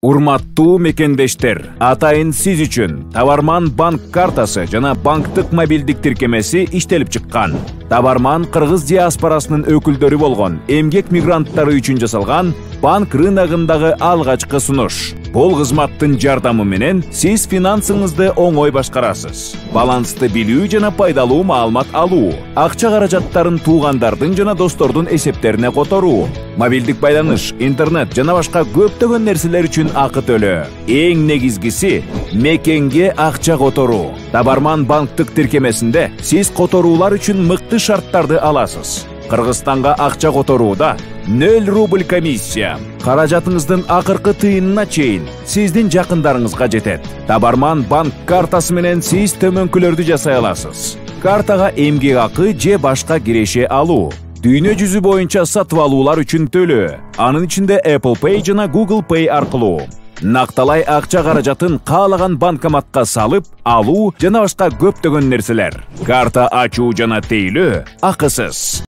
Урматтуу мекендештер, атайын сиз үчүн Табарман банк картасы жана банктык мобилдик тиркемеси иштелип чыккан. Табарман кыргыз диаспорасынын өкүлдөрү болгон эмгек мигранттары үчүн жасалган банк рыногундагы алгачкы сунуш. Бул кызматтын жардамы менен сиз финансыңызды оңой башкарасыз. Балансты билүү жана пайдалуу маалымат алуу, акча каражаттарын туугандардын жана достордун эсептерине которуу, мобилдик байланыш, интернет жана башка көптөгөн нерселер үчүн акы төлөө. Эң негизгиси мекенге акча которуу. Табарман банктык тиркемесинде сиз которуулар үчүн мыкты шарттарды аласыз. Кыргызстанга акча которууда 0 рубль комиссия. Каражатыңыздын акыркы тыйынына чейин сиздин жакындарыңызга жетет. Табарман банк картасы менен сиз төмөнкүлөрдү жасай аласыз. Картага эмгек акы же башка киреше алуу, дүйнө жүзү боюнча сатып алуулар үчүн төлөө, анын ичинде Apple Pay жана Google Pay аркылуу. Накталай акча каражатын каалаган банкоматка салып, алуу жана башка көптөгөн нерселер. Карта ачуу жана тейлөө акысыз.